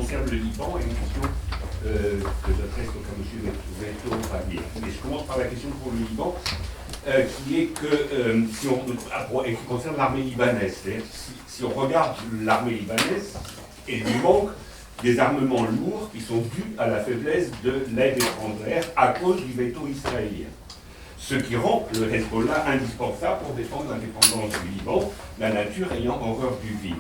concerne le Liban et une question que j'adresse donc à M. Veto-Favier. Mais je commence par la question pour le Liban, qui est que, et qui concerne l'armée libanaise. C'est-à-dire, si on regarde l'armée libanaise, il lui manque des armements lourds qui sont dus à la faiblesse de l'aide étrangère à cause du veto israélien. Ce qui rend le Hezbollah indispensable pour défendre l'indépendance du Liban, la nature ayant horreur du vide.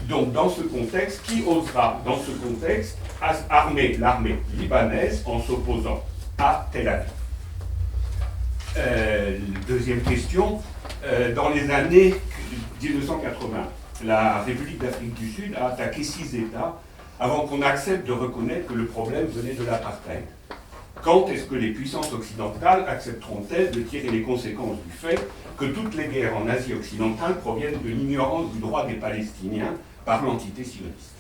Donc, dans ce contexte, qui osera, dans ce contexte, armer l'armée libanaise en s'opposant à Tel Aviv? Deuxième question, dans les années 1980, la République d'Afrique du Sud a attaqué 6 États avant qu'on accepte de reconnaître que le problème venait de l'apartheid. Quand est-ce que les puissances occidentales accepteront-elles de tirer les conséquences du fait que toutes les guerres en Asie occidentale proviennent de l'ignorance du droit des Palestiniens par l'entité sioniste?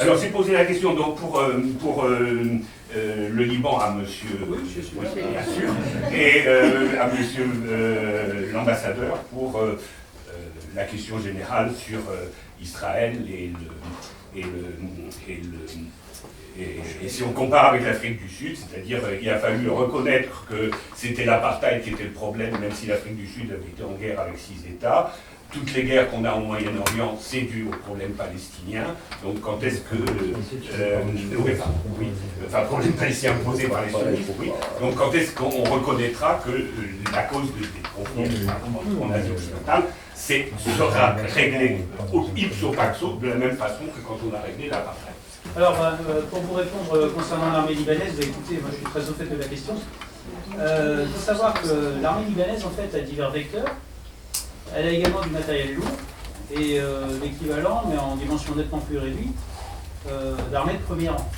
Alors, j'ai posé la question donc pour le Liban à monsieur, oui, je suis bien sûr, et à monsieur l'ambassadeur pour la question générale sur Israël et si on compare avec l'Afrique du Sud, c'est-à-dire il a fallu reconnaître que c'était l'apartheid qui était le problème, même si l'Afrique du Sud avait été en guerre avec 6 États. Toutes les guerres qu'on a au Moyen-Orient, c'est dû au problème palestinien. Donc quand est-ce que... problème palestinien posé par les sionistes, oui. Donc quand est-ce qu'on reconnaîtra que la cause des conflits en Asie occidentale sera réglée ipso facto de la même façon que quand on a réglé l'apartheid? Alors, pour vous répondre concernant l'armée libanaise, écoutez, moi je suis très au fait de la question. Il faut savoir que l'armée libanaise, en fait, a divers vecteurs. Elle a également du matériel lourd et l'équivalent, mais en dimension nettement plus réduite, d'armée de premier rang.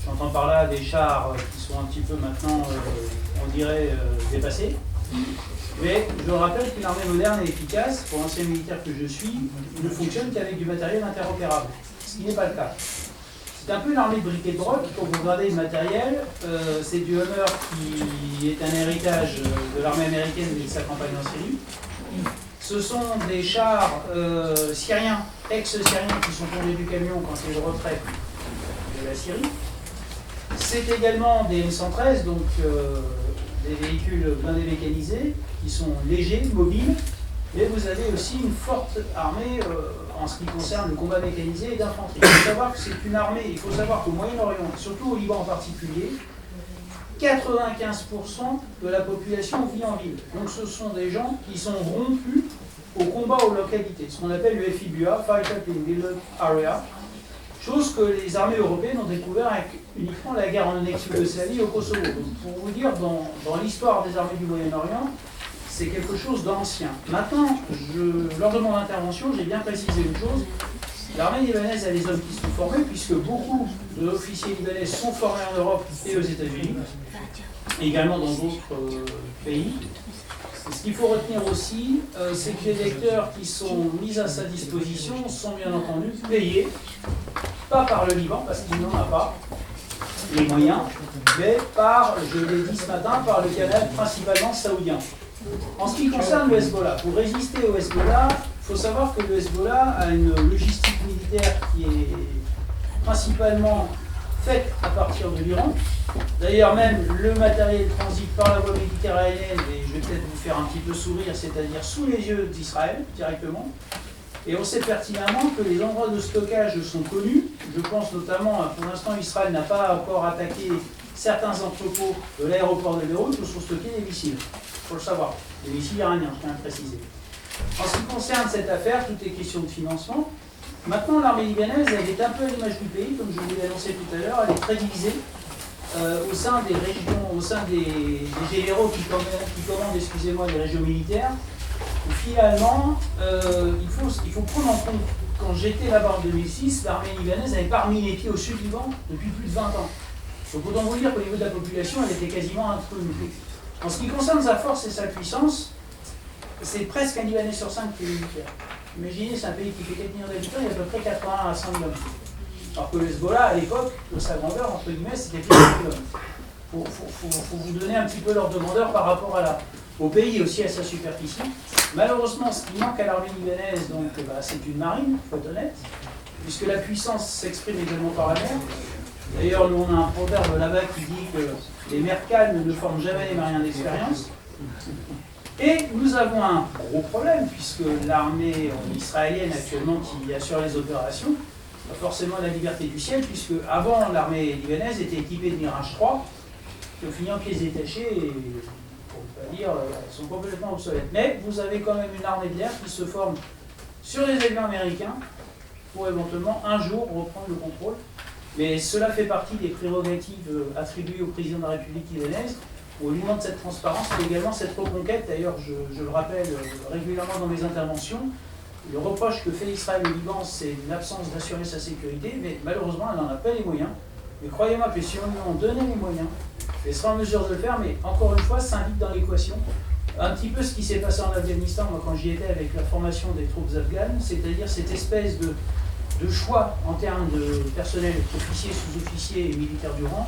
J'entends par là des chars qui sont un petit peu maintenant, on dirait, dépassés. Mais je rappelle qu'une armée moderne et efficace, pour l'ancien militaire que je suis, ne fonctionne qu'avec du matériel interopérable, ce qui n'est pas le cas. C'est un peu une armée de briquet de broc. Quand vous regardez le matériel, c'est du Hummer qui est un héritage de l'armée américaine et de sa campagne en Syrie. Ce sont des chars syriens, ex-syriens, qui sont tombés du camion quand c'est le retrait de la Syrie. C'est également des M113, donc des véhicules blindés mécanisés, qui sont légers, mobiles, mais vous avez aussi une forte armée en ce qui concerne le combat mécanisé et d'infanterie. Il faut savoir que c'est une armée, il faut savoir qu'au Moyen-Orient, surtout au Liban en particulier, 95% de la population vit en ville. Donc ce sont des gens qui sont rompus au combat aux localités, ce qu'on appelle le FIBUA, Fight Up in Build Area, chose que les armées européennes ont découvert avec uniquement la guerre en ex-Yougoslavie au Kosovo. Donc pour vous dire, dans l'histoire des armées du Moyen-Orient, c'est quelque chose d'ancien. Maintenant, lors de mon intervention, j'ai bien précisé une chose. L'armée libanaise a des hommes qui sont formés, puisque beaucoup d'officiers libanais sont formés en Europe et aux États-Unis, et également dans d'autres pays. Ce qu'il faut retenir aussi, c'est que les vecteurs qui sont mis à sa disposition sont bien entendu payés, pas par le Liban, parce qu'il n'en a pas les moyens, mais par, je l'ai dit ce matin, par le canal principalement saoudien. En ce qui concerne le Hezbollah, pour résister au Hezbollah, il faut savoir que le Hezbollah a une logistique militaire qui est principalement faite à partir de l'Iran. D'ailleurs, même le matériel transite par la voie méditerranéenne, et je vais peut-être vous faire un petit peu sourire, c'est-à-dire sous les yeux d'Israël, directement. Et on sait pertinemment que les endroits de stockage sont connus. Je pense notamment, pour l'instant, Israël n'a pas encore attaqué certains entrepôts de l'aéroport de Beyrouth où sont stockés des missiles. Il faut le savoir, des missiles iraniens, je tiens à le préciser. En ce qui concerne cette affaire, tout est question de financement. Maintenant, l'armée libanaise, elle est un peu à l'image du pays, comme je vous l'ai annoncé tout à l'heure, elle est très divisée au sein des régions, au sein des généraux qui commandent, excusez-moi, les régions militaires. Et finalement, il faut prendre en compte, quand j'étais là-bas en 2006, l'armée libanaise n'avait pas remis les pieds au sud du Liban depuis plus de 20 ans. Donc autant vous dire qu'au niveau de la population, elle était quasiment inconnue. En ce qui concerne sa force et sa puissance, c'est presque un Libanais sur 5 qui est militaire. Imaginez, c'est un pays qui fait 4 millions d'habitants, il y a à peu près 80 à 100 000 hommes. Alors que le Hezbollah, à l'époque, de sa grandeur, entre guillemets, c'était 4 000 hommes. Il faut vous donner un petit peu leur demandeur par rapport au pays et aussi à sa superficie. Malheureusement, ce qui manque à l'armée libanaise, donc, c'est une marine, il faut être honnête. puisque la puissance s'exprime également par la mer. D'ailleurs, nous on a un proverbe là-bas qui dit que les mers calmes ne forment jamais les mariens d'expérience. Et nous avons un gros problème, puisque l'armée israélienne actuellement qui assure les opérations a forcément la liberté du ciel, puisque avant l'armée libanaise était équipée de Mirage 3, qui ont fini en pièces détachées et, pour ne pas dire, elles sont complètement obsolètes. Mais vous avez quand même une armée de l'air qui se forme sur les avions américains pour éventuellement un jour reprendre le contrôle. Mais cela fait partie des prérogatives attribuées au président de la République libanaise. Au Liban de cette transparence, mais également cette reconquête. D'ailleurs, je le rappelle régulièrement dans mes interventions, le reproche que fait Israël au Liban, c'est une absence d'assurer sa sécurité, mais malheureusement, elle n'en a pas les moyens. Mais croyez-moi que si on lui en donnait les moyens, elle sera en mesure de le faire, mais encore une fois, ça invite dans l'équation un petit peu ce qui s'est passé en Afghanistan, moi quand j'y étais avec la formation des troupes afghanes, c'est-à-dire cette espèce de choix en termes de personnel, officiers, sous-officiers et militaires du rang,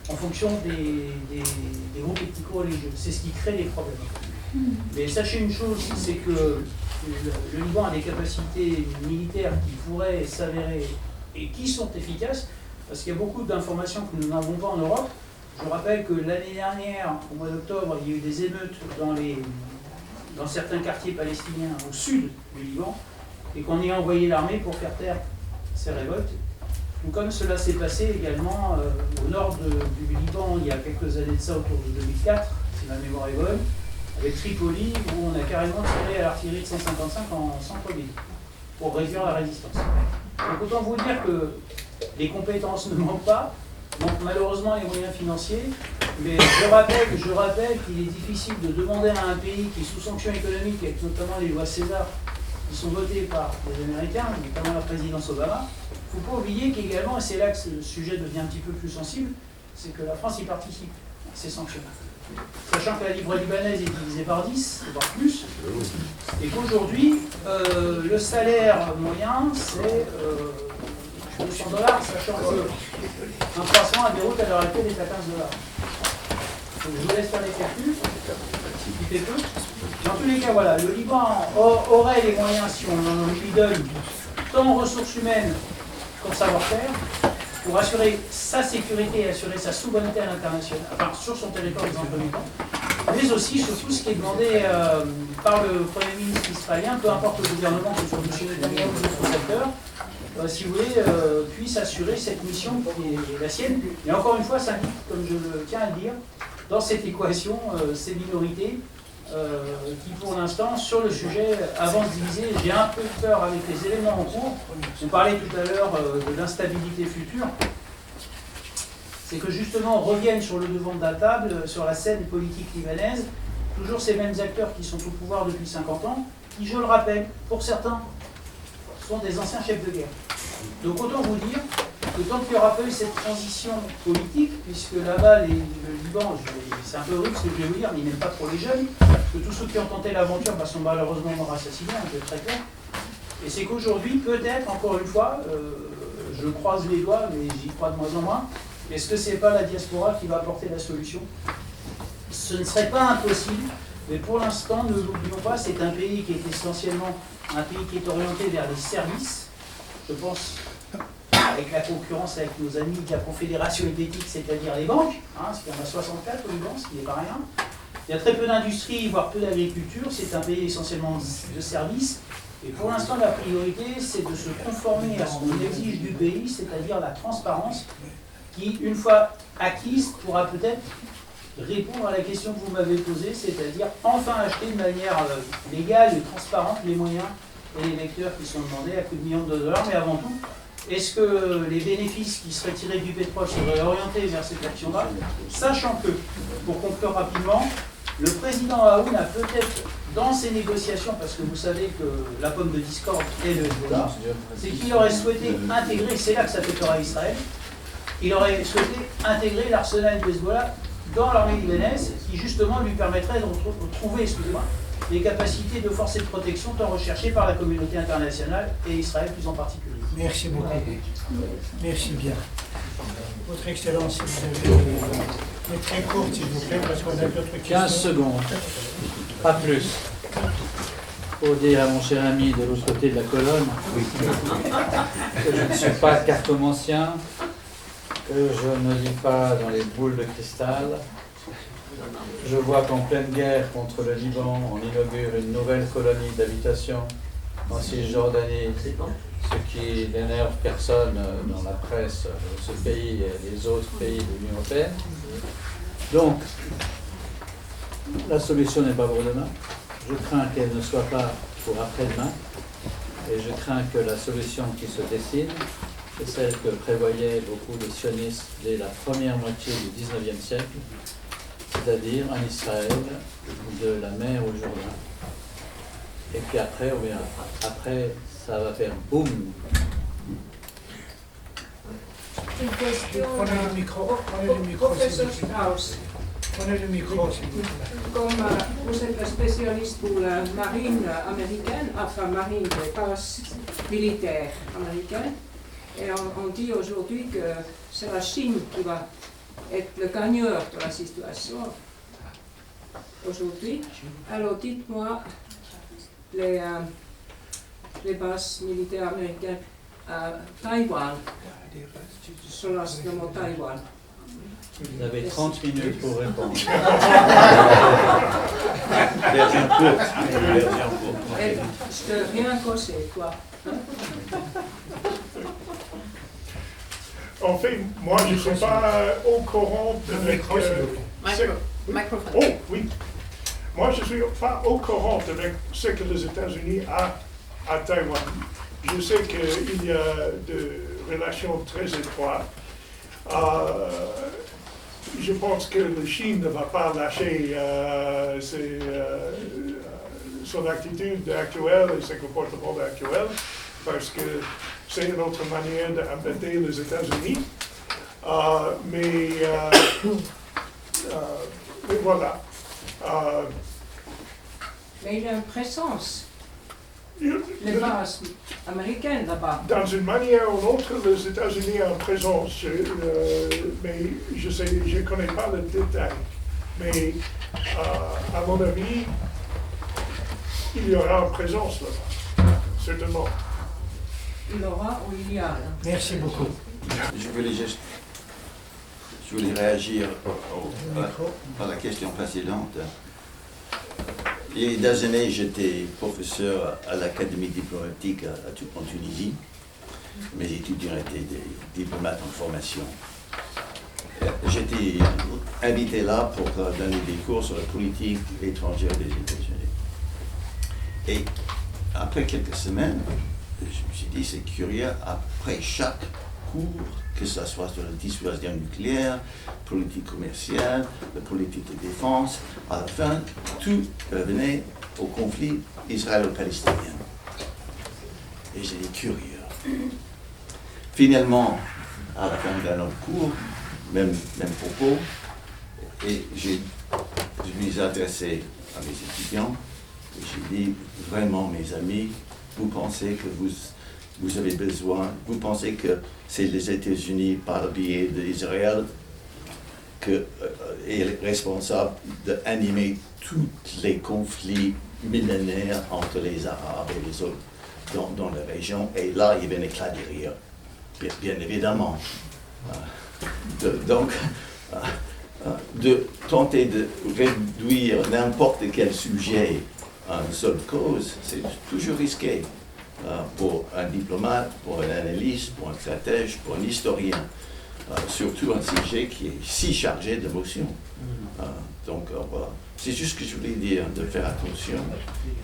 en fonction des groupes ethnico-religieux. C'est ce qui crée les problèmes. Mais sachez une chose, c'est que le Liban a des capacités militaires qui pourraient s'avérer et qui sont efficaces, parce qu'il y a beaucoup d'informations que nous n'avons pas en Europe. Je rappelle que l'année dernière, au mois d'octobre, il y a eu des émeutes dans certains quartiers palestiniens au sud du Liban, et qu'on y a envoyé l'armée pour faire taire ces révoltes. Tout comme cela s'est passé également au nord du Liban il y a quelques années de ça, autour de 2004, si ma mémoire est bonne, avec Tripoli, où on a carrément tiré à l'artillerie de 155 en centre-ville, pour réduire la résistance. Donc autant vous dire que les compétences ne manquent pas, donc malheureusement les moyens financiers, mais je rappelle qu'il est difficile de demander à un pays qui est sous sanction économique, avec notamment les lois César, qui sont votées par les Américains, notamment la présidence Obama. Il ne faut pas oublier qu'également, et c'est là que le sujet devient un petit peu plus sensible, c'est que la France y participe à ces sanctions. Sachant que la livre libanaise est divisée par 10, voire plus, et qu'aujourd'hui, le salaire moyen, c'est 200 $, sachant qu'un croissant à Beyrouth à l'heure actuelle est à 15 $. Donc je vous laisse faire les calculs, qui fait peu. Dans tous les cas, voilà, le Liban aurait les moyens, si on lui donne tant en ressources humaines qu'en savoir-faire, pour assurer sa sécurité et assurer sa souveraineté à l'international, enfin sur son territoire dans un premier temps, mais aussi sur tout ce qui est demandé par le Premier ministre israélien, peu importe le gouvernement, que ce soit M. Netanyahu ou d'autres acteurs, si vous voulez, puisse assurer cette mission qui est la sienne. Et encore une fois, ça indique, comme je le tiens à le dire, dans cette équation, ces minorités qui, pour l'instant, sur le sujet, avancent divisées. J'ai un peu peur avec les éléments en cours. On parlait tout à l'heure de l'instabilité future. C'est que justement, on revienne sur le devant de la table, sur la scène politique libanaise, toujours ces mêmes acteurs qui sont au pouvoir depuis 50 ans, qui, je le rappelle, pour certains, sont des anciens chefs de guerre. Donc autant vous dire que tant qu'il n'y aura pas eu cette transition politique, puisque là-bas, le Liban, c'est un peu rude ce que je vais vous dire, mais ils n'aiment pas trop les jeunes, que tous ceux qui ont tenté l'aventure sont malheureusement morts assassinés, je vais être très clair. Et c'est qu'aujourd'hui, peut-être, encore une fois, je croise les doigts, mais j'y crois de moins en moins, est-ce que ce n'est pas la diaspora qui va apporter la solution? Ce ne serait pas impossible, mais pour l'instant, ne l'oublions pas, c'est un pays qui est essentiellement un pays qui est orienté vers les services. Je pense, avec la concurrence avec nos amis de la Confédération helvétique, c'est-à-dire les banques, parce qu'il y en a 64 au Liban, ce qui n'est pas rien. Il y a très peu d'industrie, voire peu d'agriculture, c'est un pays essentiellement de services. Et pour l'instant, la priorité, c'est de se conformer à ce qu'on exige du pays, c'est-à-dire la transparence, qui, une fois acquise, pourra peut-être répondre à la question que vous m'avez posée, c'est-à-dire enfin acheter de manière légale et transparente les moyens et les vecteurs qui sont demandés à coups de millions de $. Mais avant tout, est-ce que les bénéfices qui seraient tirés du pétrole seraient orientés vers cette action-là, sachant que, pour conclure rapidement, le président Aoun a peut-être, dans ses négociations, parce que vous savez que la pomme de discorde est le Hezbollah, c'est qu'il aurait souhaité intégrer, c'est là que ça fait peur à Israël, il aurait souhaité intégrer l'arsenal du Hezbollah dans l'armée libanaise, qui justement lui permettrait de retrouver, les capacités de force et de protection tant recherchées par la communauté internationale et Israël plus en particulier. Merci beaucoup. Merci bien. Votre Excellence, vous avez mais très courte, s'il vous plaît, parce qu'on a d'autres questions. 15 secondes, pas plus. pour dire à mon cher ami de l'autre côté de la colonne que je ne suis pas cartomancien, que je ne lis pas dans les boules de cristal. Je vois qu'en pleine guerre contre le Liban, on inaugure une nouvelle colonie d'habitation en Cisjordanie, ce qui n'énerve personne dans la presse de ce pays et les autres pays de l'Union européenne. Donc, la solution n'est pas pour demain. Je crains qu'elle ne soit pas pour après-demain. Et je crains que la solution qui se dessine, c'est celle que prévoyaient beaucoup de sionistes dès la première moitié du XIXe siècle, c'est-à-dire en Israël, de la mer au Jourdain. Et puis après, on verra. Après, ça va faire boum. Une question. Prenez le micro, Professeur Strauss, Prenez le micro, s'il vous plaît. comme vous êtes un spécialiste pour la marine américaine, enfin marine de base militaire américaine, et on dit aujourd'hui que c'est la Chine qui va être le gagneur de la situation aujourd'hui. Alors dites-moi, les bases militaires américaines à Taïwan, sur l'instrument Taïwan. Vous avez 30 minutes pour répondre. Version courte. Version courte. Et je te rien causé, quoi. En fait, moi, je ne suis pas au courant de Micro, s'il vous plaît. Microphone. Oh, oui. Moi, je ne suis pas au courant avec ce que les États-Unis ont à Taïwan. Je sais qu'il y a des relations très étroites. Je pense que la Chine ne va pas lâcher son attitude actuelle et ses comportements actuels parce que c'est une autre manière d'embêter les États-Unis. Mais voilà. Mais il y a une présence, les bases américaines là-bas. Dans une manière ou l'autre, les États-Unis ont présence, mais je ne connais pas le détail. Mais à mon avis, il y aura une présence là-bas, certainement. Il y aura ou il y a. Merci beaucoup. Je voulais réagir Le micro. à la question précédente. Il y a des années, j'étais professeur à l'Académie diplomatique en Tunisie. Mes étudiants étaient des diplomates en formation. J'étais invité là pour donner des cours sur la politique étrangère des États-Unis. Et après quelques semaines, je me suis dit, c'est curieux, après chaque cours, que ce soit sur la dissuasion nucléaire, politique commerciale, la politique de défense, à la fin, tout revenait au conflit israélo-palestinien. Et j'étais curieux. Finalement, à la fin d'un autre cours, même propos, et je me suis adressé à mes étudiants, et j'ai dit, vraiment mes amis, vous pensez que vous avez besoin, vous pensez que c'est les États-Unis par le biais d'Israël qui est responsable d'animer tous les conflits millénaires entre les Arabes et les autres dans la région. Et là, il y avait un éclat de rire, bien évidemment. Donc, de tenter de réduire n'importe quel sujet à une seule cause, c'est toujours risqué. Pour un diplomate, pour un analyste, pour un stratège, pour un historien, surtout un sujet qui est si chargé d'émotions. Donc voilà, c'est juste ce que je voulais dire, de faire attention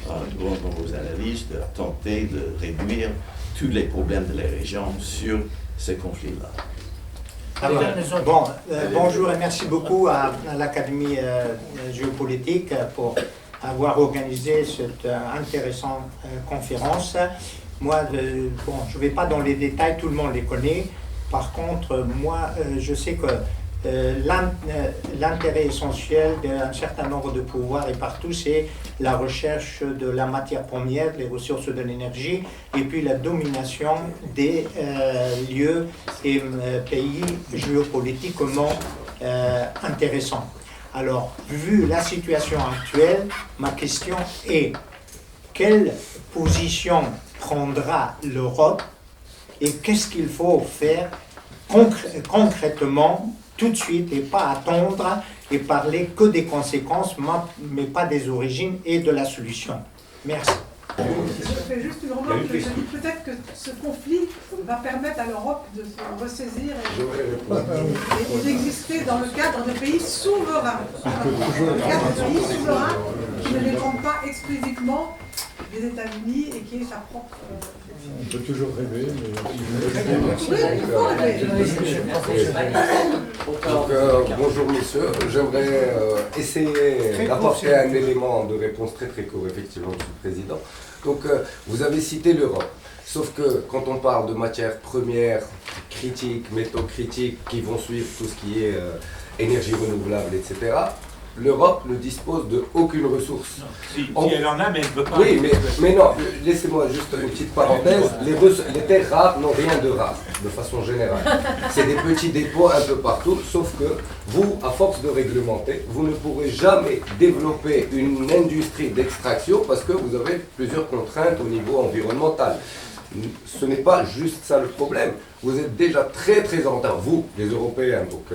dans vos analyses, de tenter de réduire tous les problèmes de la région sur ces conflits-là. Bonjour et merci beaucoup à l'Académie géopolitique pour avoir organisé cette intéressante conférence. Moi, je ne vais pas dans les détails, tout le monde les connaît. Par contre, moi, je sais que l'intérêt essentiel d'un certain nombre de pouvoirs et partout, c'est la recherche de la matière première, les ressources de l'énergie, et puis la domination des lieux et pays géopolitiquement intéressants. Alors, vu la situation actuelle, ma question est quelle position prendra l'Europe et qu'est-ce qu'il faut faire concrètement tout de suite et pas attendre et parler que des conséquences, mais pas des origines et de la solution. Merci. Je fais juste une remarque, je dis peut-être que ce conflit va permettre à l'Europe de se ressaisir et d'exister dans le cadre de pays souverains. Dans le cadre de pays souverains qui ne dépendent pas exclusivement des États-Unis et qui est sa propre... On peut toujours rêver, mais... Bonjour messieurs, j'aimerais essayer d'apporter un élément de réponse très court effectivement, Monsieur le Président. Donc vous avez cité l'Europe, sauf que quand on parle de matières premières critiques, métaux critiques qui vont suivre tout ce qui est énergie renouvelable, etc., l'Europe ne dispose de aucune ressource. Si elle en a, mais elle ne veut pas. Oui, mais non, laissez-moi juste une petite parenthèse. Les terres rares n'ont rien de rare, de façon générale. C'est des petits dépôts un peu partout, sauf que vous, à force de réglementer, vous ne pourrez jamais développer une industrie d'extraction parce que vous avez plusieurs contraintes au niveau environnemental. Ce n'est pas juste ça le problème. Vous êtes déjà très en retard, vous, les Européens, donc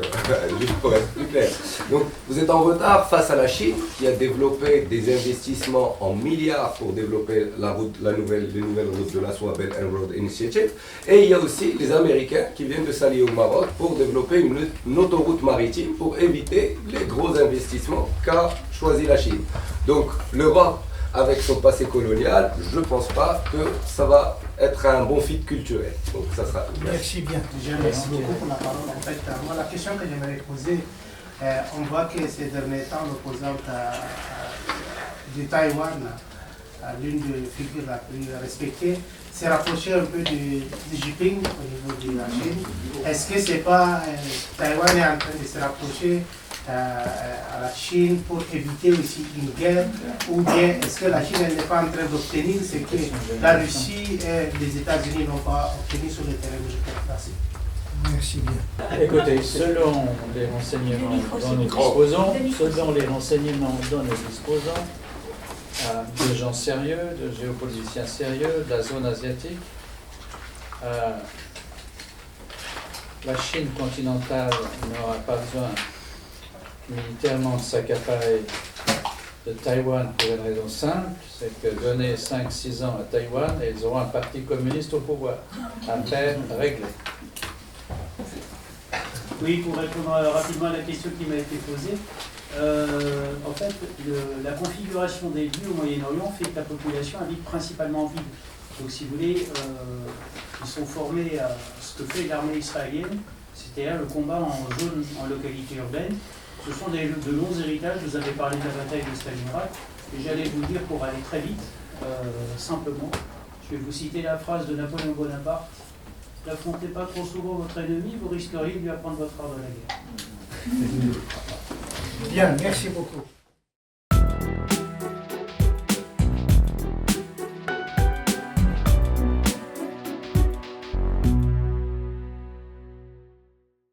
juste pour être plus clair. Donc vous êtes en retard face à la Chine qui a développé des investissements en milliards pour développer les nouvelles routes de la soie, Belt and Road Initiative. Et il y a aussi les Américains qui viennent de s'allier au Maroc pour développer une autoroute maritime pour éviter les gros investissements qu'a choisi la Chine. Donc l'Europe, avec son passé colonial, je ne pense pas que ça va être un bon fit culturel. Donc ça sera tout. Merci bien. Déjà, merci beaucoup pour la parole. En fait, moi, la question que j'aimerais poser, on voit que ces derniers temps, l'opposante du Taïwan, l'une des figures la plus respectée, s'est rapprochée un peu de Xi Jinping au niveau de la Chine. Est-ce que c'est pas Taïwan est en train de se rapprocher à la Chine pour éviter aussi une guerre, ou bien est-ce que la Chine n'est pas en train d'obtenir ce que la Russie et les États-Unis n'ont pas obtenu sur le terrain militaire français? Merci bien. Écoutez, selon les renseignements dont nous disposons, de gens sérieux, de géopoliticiens sérieux, de la zone asiatique, la Chine continentale n'aura pas besoin militairement de s'accaparer de Taïwan pour une raison simple, c'est que donner 5-6 ans à Taïwan et ils auront un parti communiste au pouvoir. Affaire réglée. Oui, pour répondre rapidement à la question qui m'a été posée, en fait, la configuration des lieux au Moyen-Orient fait que la population habite principalement en ville. Donc, si vous voulez, ils sont formés à ce que fait l'armée israélienne, c'est-à-dire le combat en zone, en localité urbaine. Ce sont de longs héritages. Vous avez parlé de la bataille de Stalingrad, et j'allais vous dire, pour aller très vite, simplement, je vais vous citer la phrase de Napoléon Bonaparte: n'affrontez pas trop souvent votre ennemi, vous risqueriez de lui apprendre votre art de la guerre. Bien, merci beaucoup.